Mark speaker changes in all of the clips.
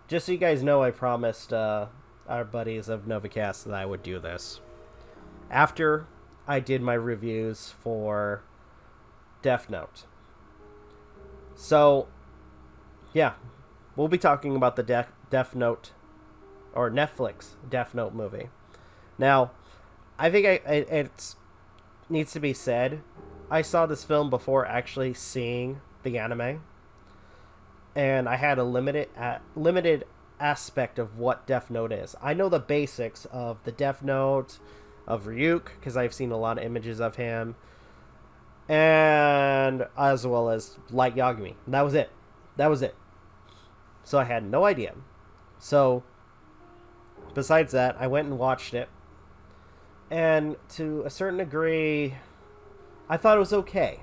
Speaker 1: just so you guys know, I promised our buddies of Novakast that I would do this after I did my reviews for Death Note. So, yeah, we'll be talking about the Death Note or Netflix Death Note movie. Now, I think it needs to be said, I saw this film before actually seeing the anime, and I had a limited aspect of what Death Note is. I know the basics of the Death Note, of Ryuk, because I've seen a lot of images of him, and as well as Light Yagami. That was it. That was it. So I had no idea. So, besides that, I went and watched it, and to a certain degree, I thought it was okay.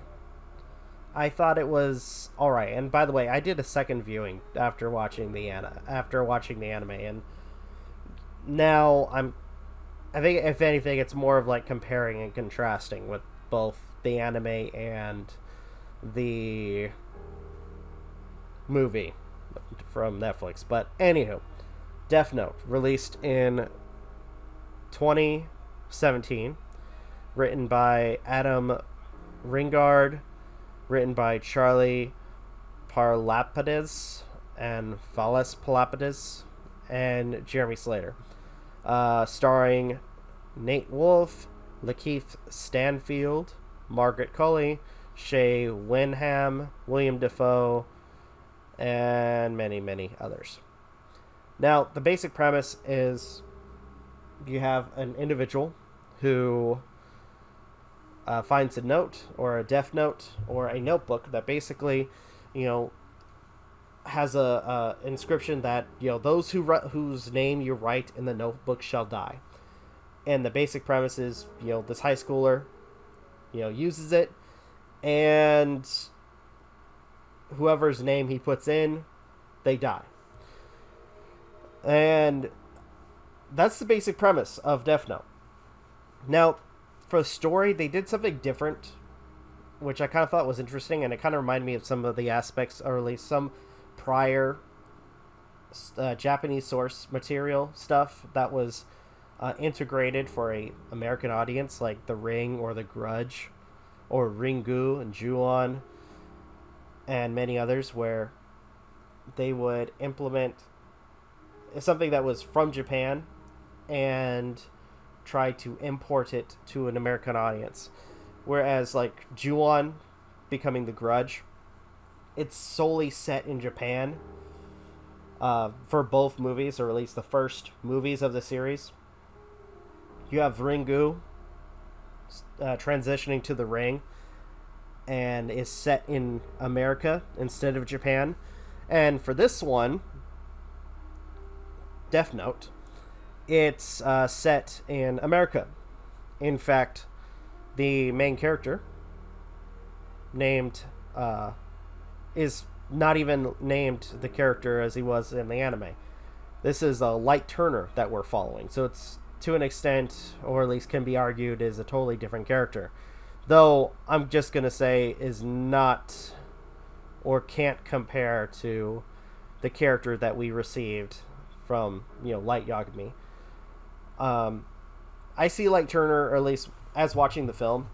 Speaker 1: I thought it was all right. And by the way, I did a second viewing after watching the anime, and now I think if anything, it's more of like comparing and contrasting with both the anime and the movie from Netflix. But anywho, Death Note released in 2017, written by Adam Ringard, written by Charlie Parlapidis and Valis Parlapidis, and Jeremy Slater. Starring Nate Wolff, Lakeith Stanfield, Margaret Qualley, Shay Winham, William Dafoe, and many, many others. Now, the basic premise is you have an individual who finds a note or a death note or a notebook that basically, has a inscription that those whose name you write in the notebook shall die. And the basic premise is this high schooler uses it, and whoever's name he puts in, they die. And that's the basic premise of Death Note. Now, for the story, they did something different, which I kind of thought was interesting, and it kind of reminded me of some of the aspects, or at least some prior Japanese source material stuff that was integrated for a American audience, like The Ring or The Grudge or Ringu and Ju-on and many others, where they would implement something that was from Japan and try to import it to an American audience. Whereas like Ju-on becoming The Grudge, it's solely set in Japan for both movies, or at least the first movies of the series. You have Ringu transitioning to The Ring and is set in America instead of Japan. And for this one, Death Note, it's set in America. In fact, the main character named is not even named the character as he was in the anime. This is a Light Turner that we're following, so it's to an extent, or at least can be argued, is a totally different character. Though I'm just gonna say is not or can't compare to the character that we received from Light Yagami. I see Light Turner, or at least as watching the film,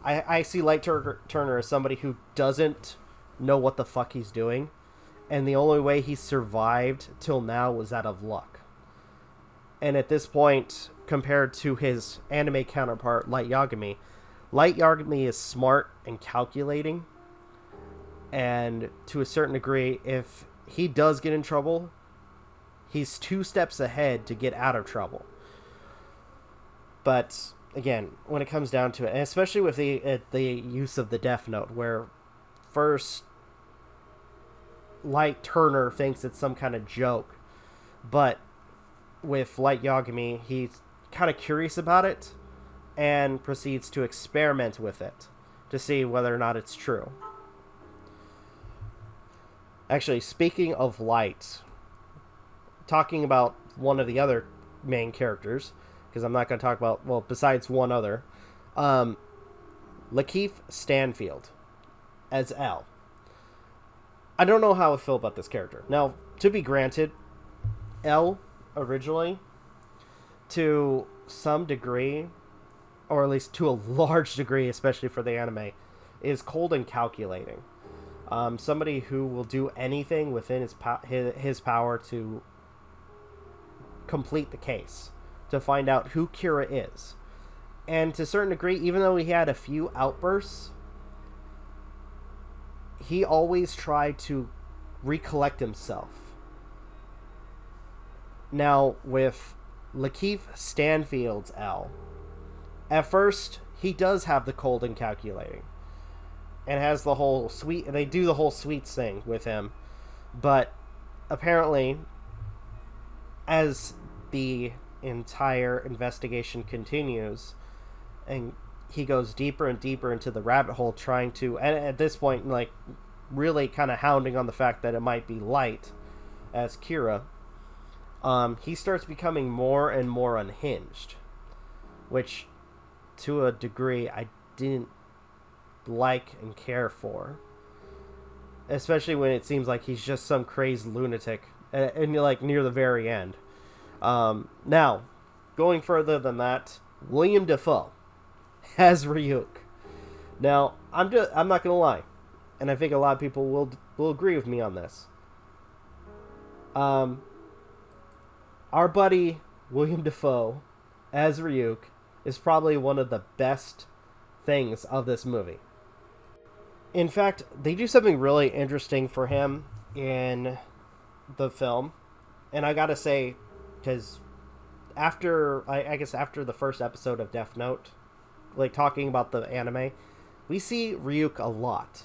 Speaker 1: I see Light Turner as somebody who doesn't know what the fuck he's doing, and the only way he survived till now was out of luck. And at this point, compared to his anime counterpart, Light Yagami is smart and calculating, and to a certain degree, if he does get in trouble, he's 2 steps ahead to get out of trouble. But again, when it comes down to it, and especially with the use of the Death Note, where first Light Turner thinks it's some kind of joke, but with Light Yagami, he's kind of curious about it and proceeds to experiment with it to see whether or not it's true. Actually, speaking of Light, talking about one of the other main characters, because I'm not going to talk about, well, besides one other, Lakeith Stanfield as L. I don't know how I feel about this character. Now, to be granted, L originally, to some degree, or at least to a large degree, especially for the anime, is cold and calculating. Somebody who will do anything within his power to complete the case, to find out who Kira is. And to a certain degree, even though he had a few outbursts, he always tried to recollect himself. Now, with Lakeith Stanfield's L, at first, he does have the cold and calculating. And has the whole sweet... They do the whole sweets thing with him. But, apparently, as the entire investigation continues, and he goes deeper and deeper into the rabbit hole, trying to... And at this point, like, really kind of hounding on the fact that it might be Light as Kira, he starts becoming more and more unhinged. Which, to a degree, I didn't like and care for, especially when it seems like he's just some crazed lunatic, and like near the very end. Now, going further than that, William Dafoe as Ryuk. Now, I'm not gonna lie, and I think a lot of people will agree with me on this. Our buddy William Dafoe as Ryuk is probably one of the best things of this movie. In fact, they do something really interesting for him in the film. And I gotta say, because I guess after the first episode of Death Note, like talking about the anime, we see Ryuk a lot.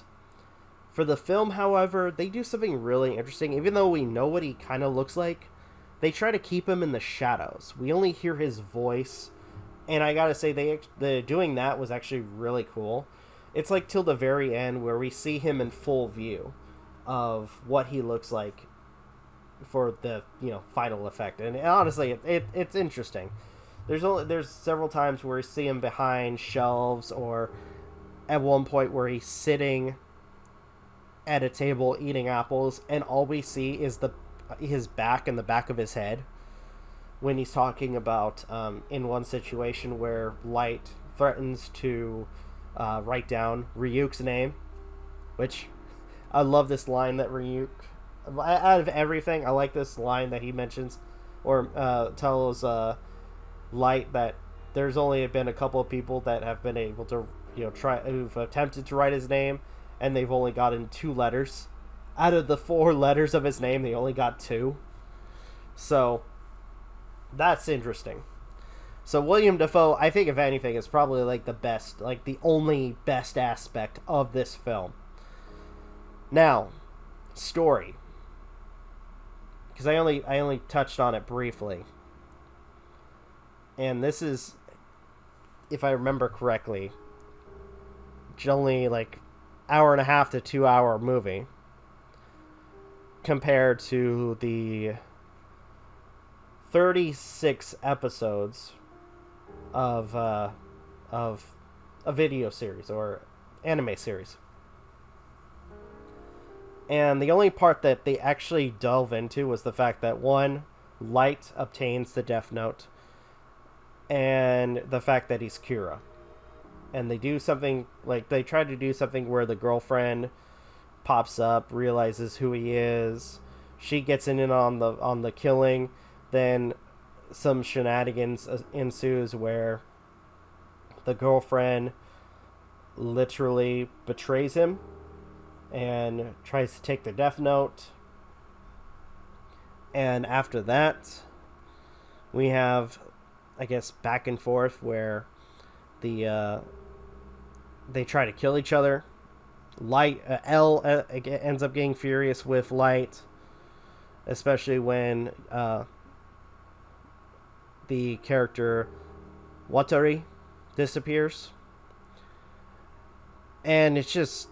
Speaker 1: For the film, however, they do something really interesting. Even though we know what he kind of looks like, they try to keep him in the shadows. We only hear his voice. And I gotta say, the doing that was actually really cool. It's like till the very end where we see him in full view of what he looks like for the final effect. And honestly, it's interesting. There's several times where we see him behind shelves, or at one point where he's sitting at a table eating apples, and all we see is his back and the back of his head. When he's talking about in one situation where Light threatens to write down Ryuk's name, which I love this line that Ryuk, out of everything, I like this line that he mentions, or tells Light that there's only been a couple of people that have been able to who've attempted to write his name, and they've only gotten 2 letters. Out of the 4 letters of his name, they only got 2. So that's interesting. So William Dafoe, I think if anything, is probably like the best, like the only best aspect of this film. Now, story, because I only touched on it briefly, and this is, if I remember correctly, only like 1.5 to 2 hour movie compared to the 36 episodes of a video series or anime series. And the only part that they actually delve into was the fact that, one, Light obtains the Death Note, and the fact that he's Kira. And they do something, like, they try to do something where the girlfriend pops up, realizes who he is, she gets in on the killing, then some shenanigans ensues where the girlfriend literally betrays him and tries to take the Death Note. And after that, we have, I guess, back and forth where they try to kill each other. Light L ends up getting furious with Light, especially when the character Watari disappears. And it's just,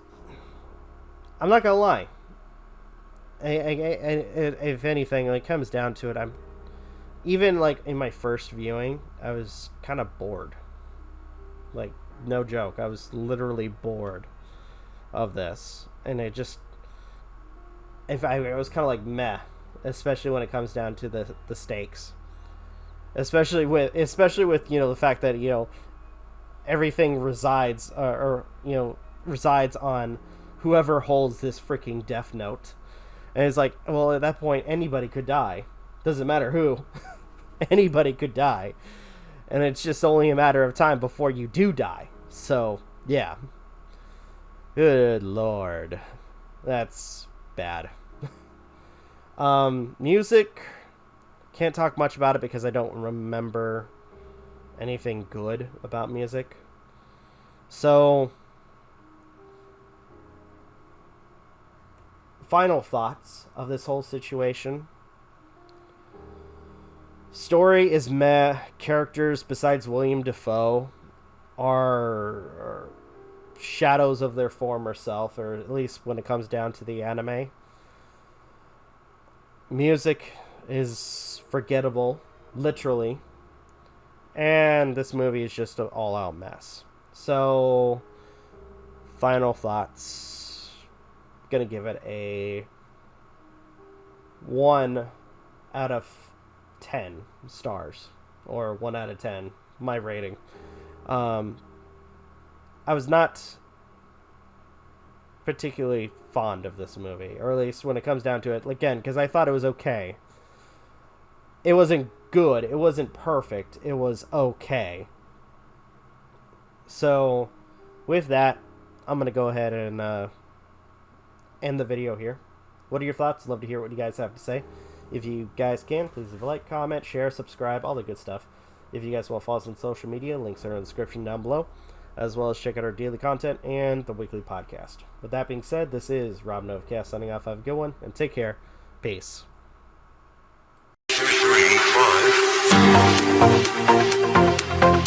Speaker 1: I'm not gonna lie, if anything, when it comes down to it, I'm even like in my first viewing, I was kind of bored. Like, no joke, I was literally bored of this, and it just, I was kind of like meh especially when it comes down to the stakes. Especially with the fact that everything resides resides on whoever holds this freaking Death Note. And it's like, well, at that point anybody could die. Doesn't matter who. Anybody could die. And it's just only a matter of time before you do die. So, yeah. Good lord. That's bad. Music, can't talk much about it because I don't remember anything good about music. So, final thoughts of this whole situation. Story is meh. Characters besides William Dafoe are shadows of their former self, or at least when it comes down to the anime. Music is forgettable, literally. And this movie is just an all-out mess. So, final thoughts. Gonna give it a 1 out of 10 stars. Or 1 out of 10. My rating. I was not particularly fond of this movie, or at least when it comes down to it, again, because I thought it was okay. It wasn't good, it wasn't perfect, it was okay. So with that, I'm gonna go ahead and end the video here. What are your thoughts? Love to hear what you guys have to say. If you guys can, please leave a like, comment, share, subscribe, all the good stuff. If you guys want to follow us on social media, links are in the description down below, as well as check out our daily content and the weekly podcast. With that being said, this is Rob Novakast signing off. Have a good one, and take care. Peace.
Speaker 2: 2, 3, 5.